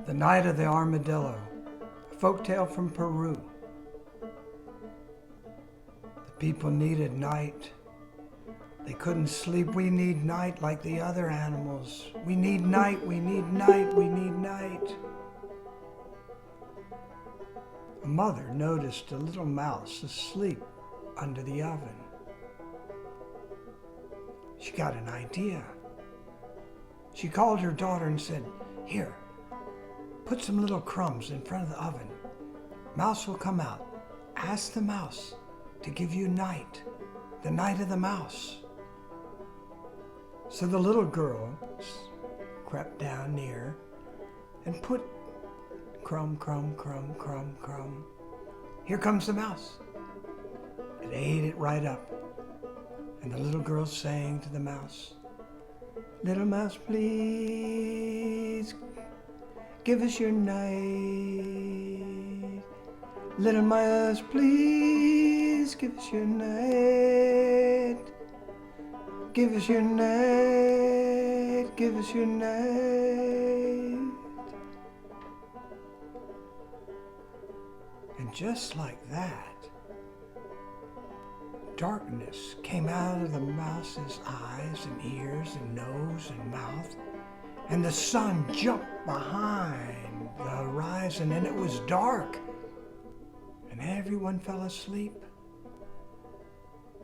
The Night of the Armadillo, a folktale from Peru. The people needed night. They couldn't sleep. We need night like the other animals. We need night, we need night, we need night. A mother noticed a little mouse asleep under the oven. She got an idea. She called her daughter and said, "Here, put some little crumbs in front of the oven. Mouse will come out. Ask the mouse to give you night, the night of the mouse." So the little girl crept down near and put crumb, crumb, crumb, crumb, crumb. Here comes the mouse. It ate it right up. And the little girl sang to the mouse, "Little mouse, please, give us your night. Little mouse, please, give us your night. Give us your night, give us your night." And just like that, darkness came out of the mouse's eyes and ears and nose and mouth, and the sun jumped behind the horizon, and it was dark, and everyone fell asleep.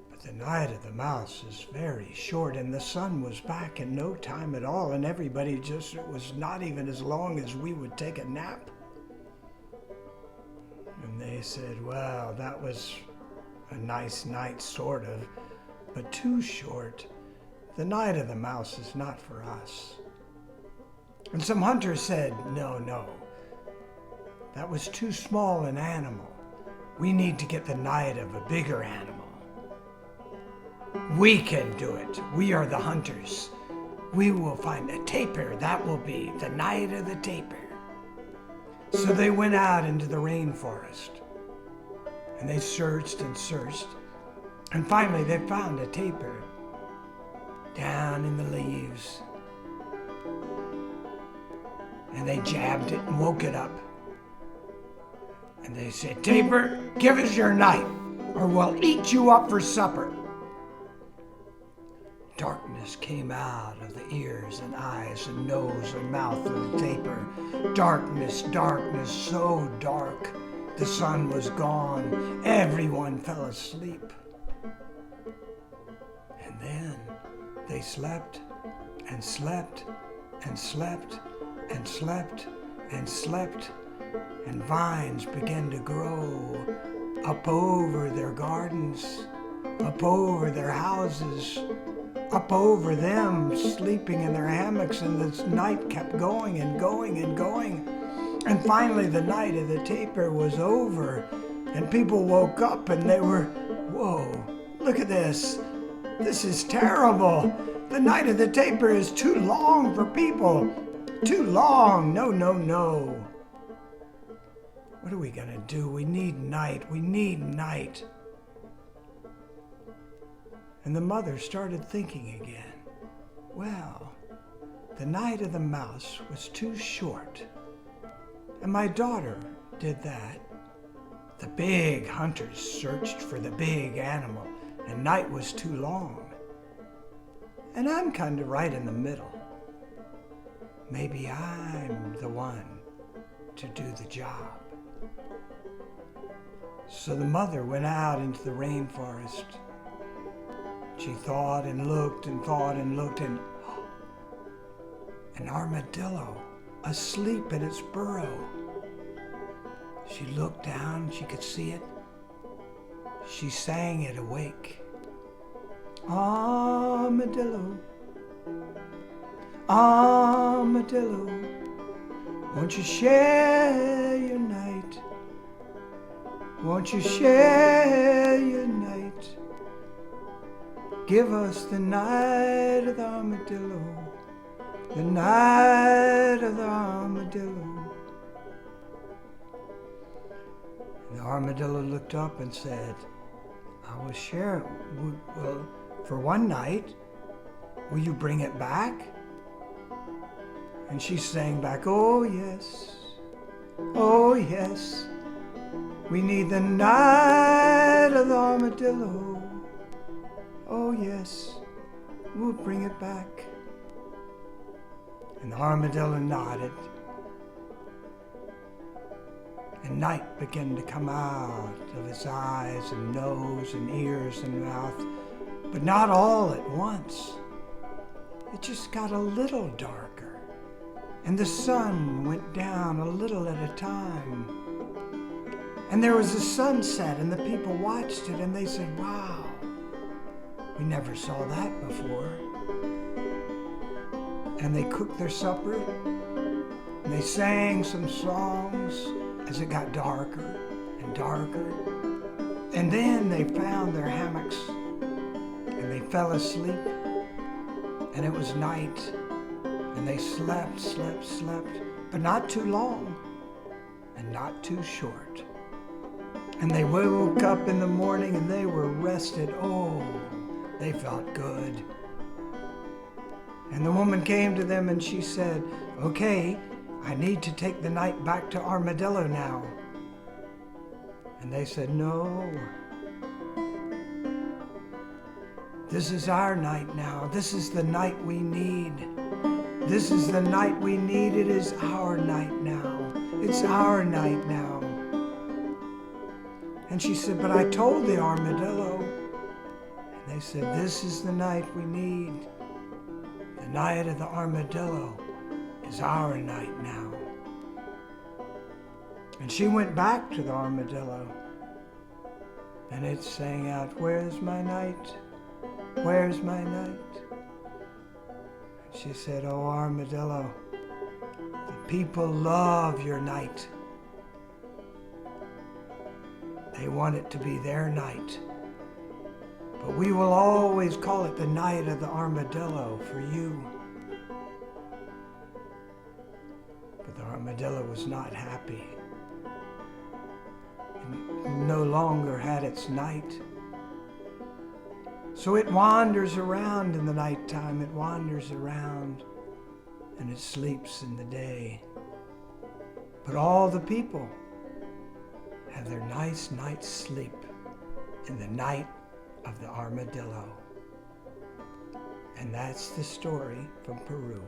But the night of the mouse is very short, and the sun was back in no time at all, and everybody it was not even as long as we would take a nap. And they said, "Well, that was a nice night, sort of, but too short. The night of the mouse is not for us." And some hunters said, No, that was too small an animal. We need to get the night of a bigger animal. We can do it. We are the hunters. We will find a tapir. That will be the night of the tapir." So they went out into the rainforest. And they searched and searched, and finally they found a tapir down in the leaves. And they jabbed it and woke it up. And they said, "Tapir, give us your night, or we'll eat you up for supper." Darkness came out of the ears and eyes and nose and mouth of the tapir. Darkness, darkness, so dark. The sun was gone. Everyone fell asleep. And then they slept and slept and slept and slept and slept, and vines began to grow up over their gardens, up over their houses, up over them, sleeping in their hammocks, and the night kept going and going and going. And finally the night of the tapir was over, and people woke up and they were, "Whoa, look at this. This is terrible. The night of the tapir is too long for people. Too long. No, no, no. What are we going to do? We need night. We need night." And the mother started thinking again. Well, the night of the mouse was too short. And my daughter did that. The big hunters searched for the big animal, and night was too long. And I'm kind of right in the middle. Maybe I'm the one to do the job. So the mother went out into the rainforest. She thought and looked and thought and looked, and an armadillo asleep in its burrow. She looked down, she could see it. She sang it awake. "Armadillo, armadillo, won't you share your night? Won't you share your night? Give us the night of the armadillo, the night of the armadillo." And the armadillo looked up and said, "I will share it. Well, for one night, will you bring it back?" And she sang back, oh yes, oh yes, we need the night of the armadillo. Oh yes, we'll bring it back. And the armadillo nodded. And night began to come out of his eyes and nose and ears and mouth, but not all at once. It just got a little darker, and the sun went down a little at a time. And there was a sunset, and the people watched it, and they said, wow, we never saw that before. And they cooked their supper, and they sang some songs as it got darker and darker. And then they found their hammocks, and they fell asleep, and it was night, and they slept, but not too long, and not too short. And they woke up in the morning, and they were rested. Oh, they felt good. And the woman came to them, and she said, okay, I need to take the night back to Armadillo now. And they said, no. This is our night now. This is the night we need. This is the night we need. It is our night now. It's our night now. And she said, but I told the armadillo. And they said, this is the night we need. The night of the armadillo is our night now. And she went back to the armadillo, and it sang out, where's my night? Where's my night? And she said, oh, armadillo, the people love your night. They want it to be their night. But we will always call it the night of the armadillo for you. But the armadillo was not happy. It no longer had its night. So it wanders around in the nighttime. It wanders around and it sleeps in the day. But all the people have their nice night's sleep in the night of the armadillo. And that's the story from Peru.